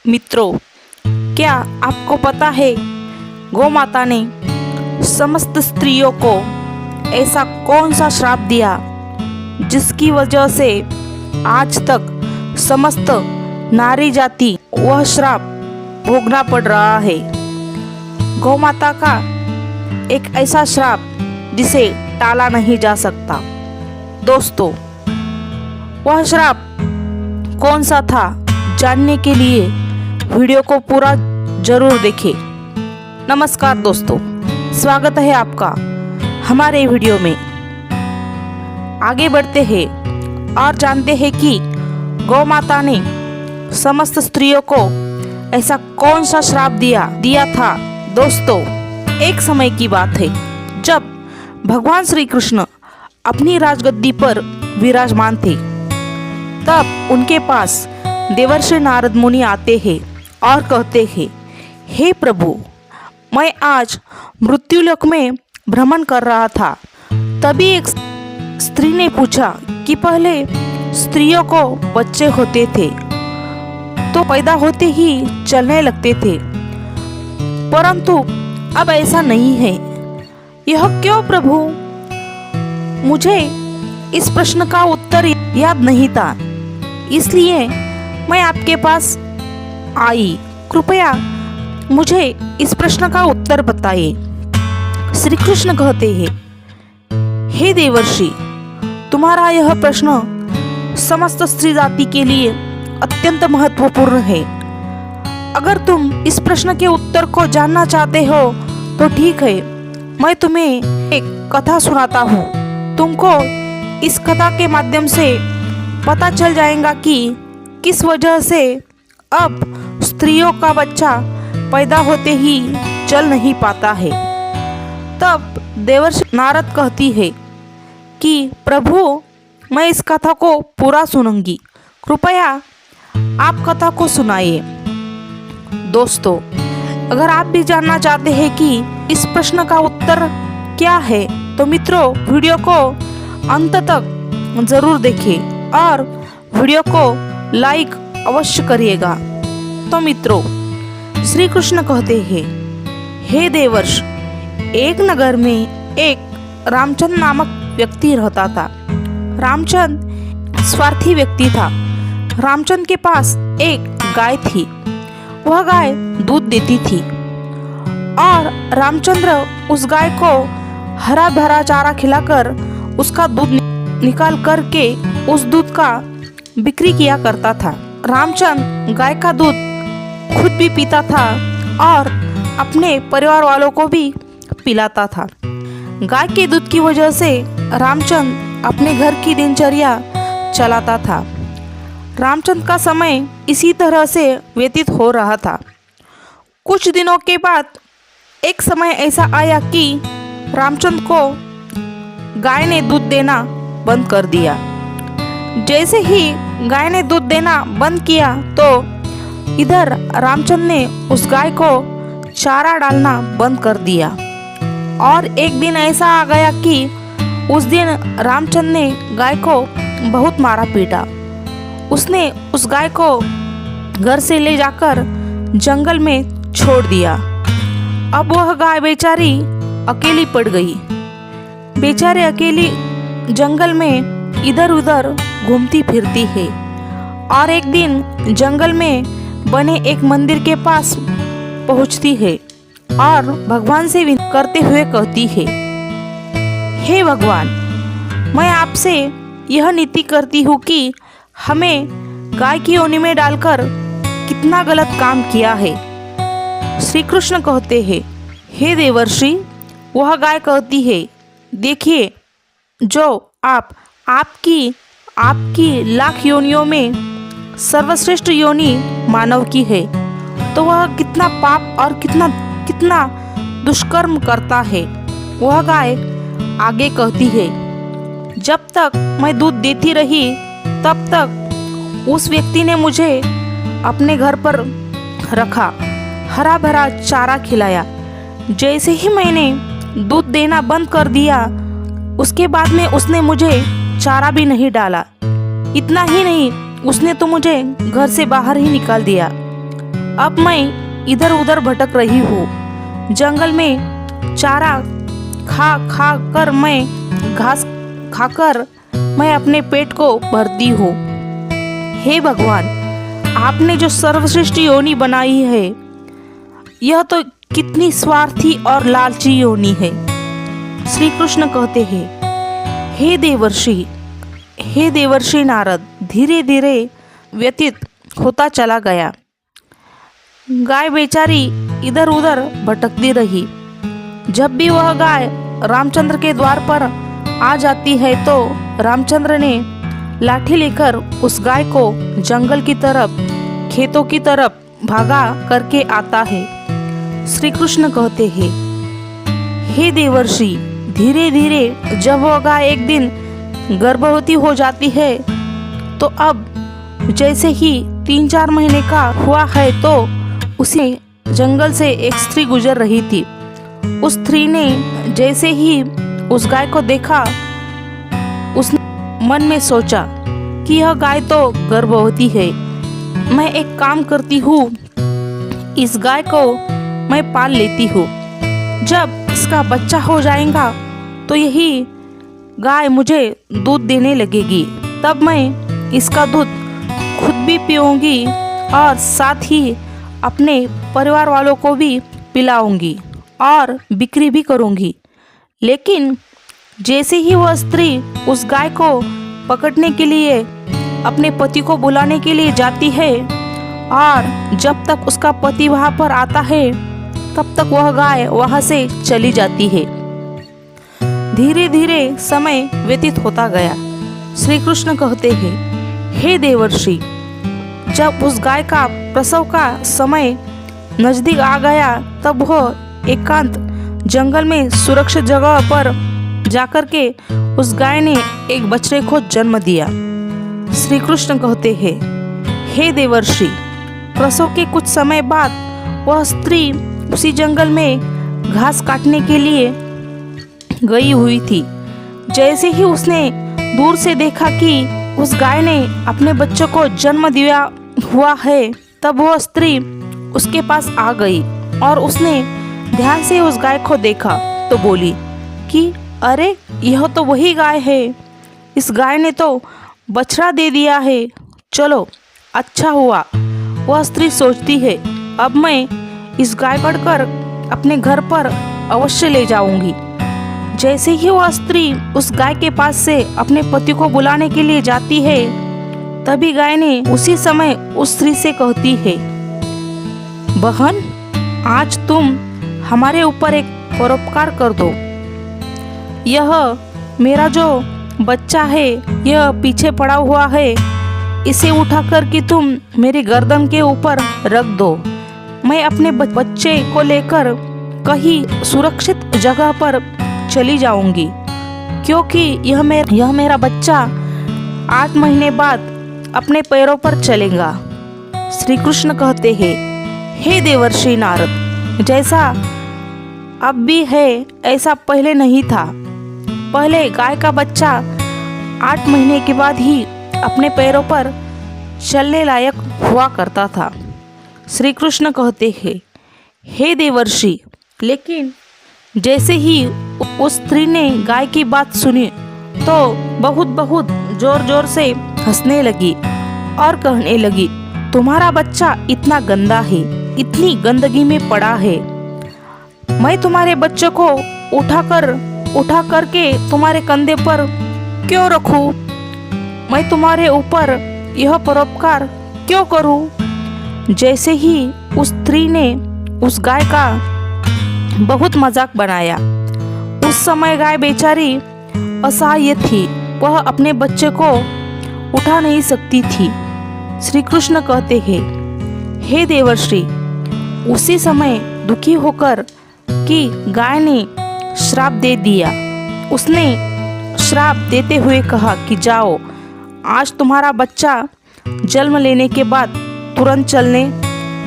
मित्रों, क्या आपको पता है गौ माता ने समस्त स्त्रियों को ऐसा कौन सा श्राप दिया जिसकी वजह से आज तक समस्त नारी जाति वह श्राप भोगना पड़ रहा है। गौ माता का एक ऐसा श्राप जिसे टाला नहीं जा सकता। दोस्तों, वह श्राप कौन सा था जानने के लिए वीडियो को पूरा जरूर देखें। नमस्कार दोस्तों, स्वागत है आपका हमारे वीडियो में। आगे बढ़ते हैं और जानते हैं कि गौ माता ने समस्त स्त्रियों को ऐसा कौन सा श्राप दिया था। दोस्तों, एक समय की बात है जब भगवान श्री कृष्ण अपनी राजगद्दी पर विराजमान थे। तब उनके पास देवर्षि नारद मुनि आते हैं और कहते हैं, हे प्रभु, मैं आज मृत्युलोक में भ्रमण कर रहा था। तभी एक स्त्री ने पूछा कि पहले स्त्रियों को बच्चे होते थे तो पैदा होते ही चलने लगते थे, परंतु अब ऐसा नहीं है। यह क्यों प्रभु? मुझे इस प्रश्न का उत्तर याद नहीं था, इसलिए मैं आपके पास आई। कृपया मुझे इस प्रश्न का उत्तर बताइए। श्री कृष्ण कहते हैं, हे देवर्षि, तुम्हारा यह प्रश्न समस्त स्त्री जाति के लिए अत्यंत महत्वपूर्ण है। अगर तुम इस प्रश्न के उत्तर को जानना चाहते हो तो ठीक है, मैं तुम्हें एक कथा सुनाता हूँ। तुमको इस कथा के माध्यम से पता चल जाएगा कि किस वजह से अब स्त्रियों का बच्चा पैदा होते ही चल नहीं पाता है। तब देवर्षि नारद कहती है कि प्रभु, मैं इस कथा को पूरा सुनूंगी, कृपया आप कथा को सुनाइए। दोस्तों, अगर आप भी जानना चाहते हैं कि इस प्रश्न का उत्तर क्या है तो मित्रों, वीडियो को अंत तक जरूर देखें और वीडियो को लाइक अवश्य करिएगा। तो मित्रों, श्री कृष्ण कहते हैं, हे देवर्ष, एक नगर में एक रामचंद्र नामक व्यक्ति रहता था। रामचंद्र स्वार्थी व्यक्ति था। रामचंद्र के पास एक गाय थी। वह गाय दूध देती थी और रामचंद्र उस गाय को हरा भरा चारा खिलाकर उसका दूध निकाल करके उस दूध का बिक्री किया करता था। रामचंद्र गाय का दूध खुद भी पीता था और अपने परिवार वालों को भी पिलाता था। गाय के दूध की वजह से रामचंद्र अपने घर की दिनचर्या चलाता था। रामचंद्र का समय इसी तरह से व्यतीत हो रहा था। कुछ दिनों के बाद एक समय ऐसा आया कि रामचंद्र को गाय ने दूध देना बंद कर दिया। जैसे ही गाय ने दूध देना बंद किया तो इधर रामचंद्र ने उस गाय को चारा डालना बंद कर दिया। और एक दिन ऐसा आ गया कि उस दिन रामचंद्र ने गाय को बहुत मारा पीटा। उसने उस गाय को घर से ले जाकर जंगल में छोड़ दिया। अब वह गाय बेचारी अकेली पड़ गई। बेचारे अकेली जंगल में इधर उधर घूमती फिरती है और एक दिन जंगल में बने एक मंदिर के पास पहुंचती है और भगवान से विनती करते हुए कहती है, हे भगवान, मैं आपसे यह नीति करती हूँ कि हमें गाय की योनि में डालकर कितना गलत काम किया है। श्री कृष्ण कहते हैं, हे देवर्षि, वह गाय कहती है, देखिए, जो आपकी लाख योनियों में सर्वश्रेष्ठ योनि मानव की है, तो वह कितना पाप और कितना दुष्कर्म करता है। वह गाय आगे कहती है, जब तक मैं दूध देती रही तब तक उस व्यक्ति ने मुझे अपने घर पर रखा, हरा भरा चारा खिलाया। जैसे ही मैंने दूध देना बंद कर दिया, उसके बाद में उसने मुझे चारा भी नहीं डाला। इतना ही नहीं, उसने तो मुझे घर से बाहर ही निकाल दिया। अब मैं इधर उधर भटक रही हूँ। जंगल में चारा खा खा कर मैं घास खाकर मैं अपने पेट को भरती हूँ। हे भगवान, आपने जो सर्वश्रेष्ठ योनि बनाई है, यह तो कितनी स्वार्थी और लालची योनि है। श्री कृष्ण कहते हैं, हे देवर्षि नारद, धीरे धीरे व्यतीत होता चला गया। गाय बेचारी इधर उधर भटकती रही। जब भी वह गाय रामचंद्र के द्वार पर आ जाती है तो रामचंद्र ने लाठी लेकर उस गाय को जंगल की तरफ, खेतों की तरफ भागा करके आता है। श्री कृष्ण कहते हैं, हे देवर्षि, धीरे धीरे जब वह गाय एक दिन गर्भवती हो जाती है तो अब जैसे ही 3-4 महीने का हुआ है तो उसी जंगल से एक स्त्री गुजर रही थी। उस स्त्री ने जैसे ही उस गाय को देखा, उसने मन में सोचा कि यह गाय तो गर्भवती है। मैं एक काम करती हूँ, इस गाय को मैं पाल लेती हूँ। जब इसका बच्चा हो जाएगा तो यही गाय मुझे दूध देने लगेगी। तब मैं इसका दूध खुद भी पीऊँगी और साथ ही अपने परिवार वालों को भी पिलाऊंगी और बिक्री भी करूंगी। लेकिन जैसे ही वह स्त्री उस गाय को पकड़ने के लिए अपने पति को बुलाने के लिए जाती है और जब तक उसका पति वहां पर आता है तब तक वह गाय वहां से चली जाती है। धीरे धीरे समय व्यतीत होता गया। श्री कृष्ण कहते हैं, हे देवर्षि, जब उस गाय का प्रसव का समय नजदीक आ गया तब वह एकांत जंगल में सुरक्षित जगह पर जाकर के उस गाय ने एक बछड़े को जन्म दिया। श्री कृष्ण कहते हैं, हे देवर्षि, प्रसव के कुछ समय बाद वह स्त्री उसी जंगल में घास काटने के लिए गई हुई थी। जैसे ही उसने दूर से देखा कि उस गाय ने अपने बच्चों को जन्म दिया हुआ है, तब वह स्त्री उसके पास आ गई और उसने ध्यान से उस गाय को देखा तो बोली कि अरे, यह तो वही गाय है। इस गाय ने तो बछड़ा दे दिया है। चलो, अच्छा हुआ। वह स्त्री सोचती है, अब मैं इस गाय पकड़कर अपने घर पर अवश्य ले जाऊंगी। जैसे ही वह स्त्री उस गाय के पास से अपने पति को बुलाने के लिए जाती है, तभी गाय ने उसी समय उस स्त्री से कहती है, बहन, आज तुम हमारे ऊपर एक परोपकार कर दो। यह मेरा जो बच्चा है, यह पीछे पड़ा हुआ है, इसे उठाकर कि तुम मेरी गर्दन के ऊपर रख दो। मैं अपने बच्चे को लेकर कहीं सुरक्षित जगह पर चली जाऊंगी, क्योंकि यह मेरा बच्चा 8 महीने बाद अपने पैरों पर चलेगा। श्री कृष्ण कहते हैं, हे देवर्षि नारद, जैसा अब भी है ऐसा पहले नहीं था। पहले गाय का बच्चा 8 महीने के बाद ही अपने पैरों पर चलने लायक हुआ करता था। श्री कृष्ण कहते हैं, हे देवर्षि, लेकिन जैसे ही उस स्त्री ने गाय की बात सुनी तो बहुत जोर जोर से हंसने लगी और कहने लगी, तुम्हारा बच्चा इतना गंदा है, इतनी गंदगी में पड़ा है। मैं तुम्हारे बच्चे को उठा करके तुम्हारे कंधे पर क्यों रखूं? मैं तुम्हारे ऊपर यह परोपकार क्यों करूं? जैसे ही उस स्त्री ने उस गाय का बहुत मजाक बनाया। उस समय गाय बेचारी असहाय थी, वह अपने बच्चे को उठा नहीं सकती थी। श्री कृष्ण कहते हैं, हे देवर्षि, उसी समय दुखी होकर कि गाय ने श्राप दे दिया। उसने श्राप देते हुए कहा कि जाओ, आज तुम्हारा बच्चा जन्म लेने के बाद तुरंत चलने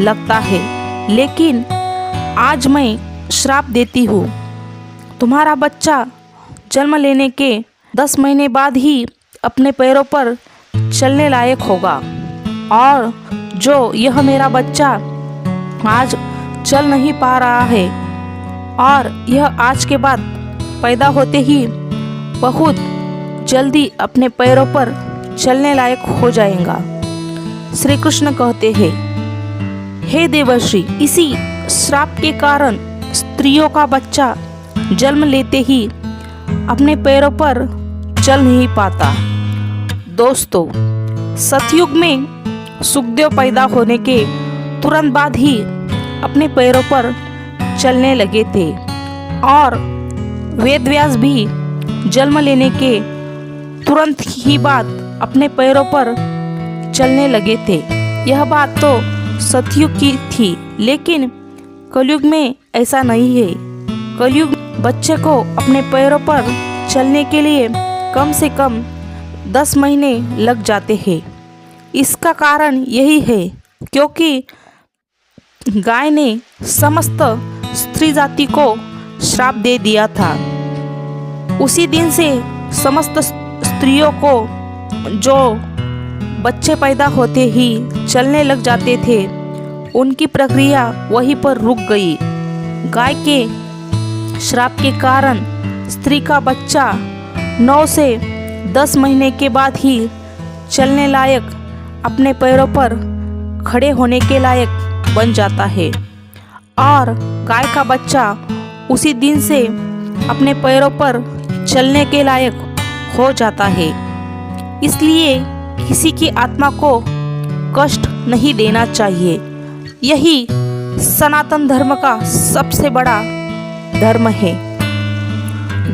लगता है, लेकिन आज मैं श्राप देती हूँ, तुम्हारा बच्चा जन्म लेने के 10 महीने बाद ही अपने पैरों पर चलने लायक होगा, और जो यह मेरा बच्चा आज चल नहीं पा रहा है और यह आज के बाद पैदा होते ही बहुत जल्दी अपने पैरों पर चलने लायक हो जाएगा। श्री कृष्ण कहते हैं, हे देवर्षि, इसी श्राप के कारण स्त्रियों का बच्चा जन्म लेते ही अपने पैरों पर चल नहीं पाता। दोस्तों, सतयुग में सुखदेव पैदा होने के तुरंत बाद ही अपने पैरों पर चलने लगे थे और वेदव्यास भी जन्म लेने के तुरंत ही बाद अपने पैरों पर चलने लगे थे। यह बात तो सतयुग की थी, लेकिन कलयुग में ऐसा नहीं है। कलयुग बच्चे को अपने पैरों पर चलने के लिए कम से कम 10 महीने लग जाते हैं। इसका कारण यही है क्योंकि गाय ने समस्त स्त्री जाति को श्राप दे दिया था। उसी दिन से समस्त स्त्रियों को जो बच्चे पैदा होते ही चलने लग जाते थे, उनकी प्रक्रिया वहीं पर रुक गई। गाय के श्राप के कारण स्त्री का बच्चा 9 से 10 महीने के बाद ही चलने लायक, अपने पैरों पर खड़े होने के लायक बन जाता है और गाय का बच्चा उसी दिन से अपने पैरों पर चलने के लायक हो जाता है। इसलिए किसी की आत्मा को कष्ट नहीं देना चाहिए। यही सनातन धर्म का सबसे बड़ा धर्म है।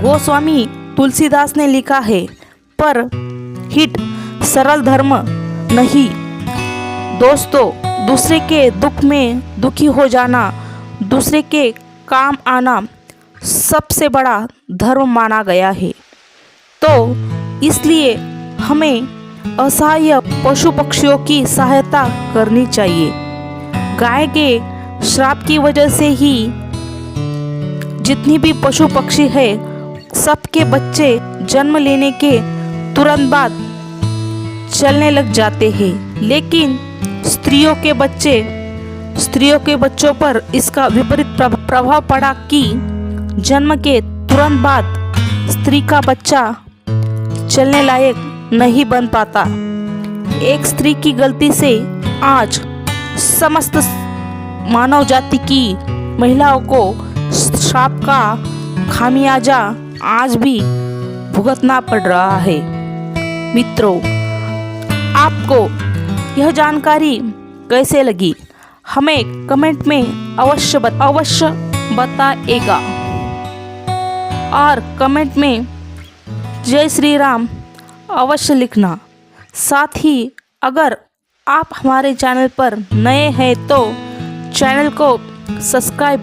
गोस्वामी तुलसीदास ने लिखा है, पर हिट सरल धर्म नहीं। दोस्तों, दूसरे के दुख में दुखी हो जाना, दूसरे के काम आना सबसे बड़ा धर्म माना गया है। तो इसलिए हमें असहाय पशु पक्षियों की सहायता करनी चाहिए। गाय के श्राप की वजह से ही जितनी भी पशु पक्षी है, सबके बच्चे जन्म लेने के तुरंत बाद चलने लग जाते हैं। लेकिन स्त्रियों के बच्चों पर इसका विपरीत प्रभाव पड़ा कि जन्म के तुरंत बाद स्त्री का बच्चा चलने लायक नहीं बन पाता। एक स्त्री की गलती से आज समस्त मानव जाति की महिलाओं को श्राप का खामियाजा आज भी भुगतना पड़ रहा है। मित्रों, आपको यह जानकारी कैसे लगी, हमें कमेंट में अवश्य बताइएगा और कमेंट में जय श्री राम अवश्य लिखना। साथ ही अगर आप हमारे चैनल पर नए हैं तो चैनल को सब्सक्राइब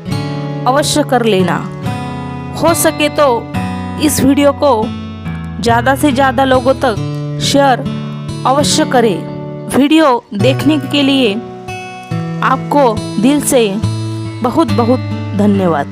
अवश्य कर लेना। हो सके तो इस वीडियो को ज़्यादा से ज़्यादा लोगों तक शेयर अवश्य करें। वीडियो देखने के लिए आपको दिल से बहुत बहुत धन्यवाद।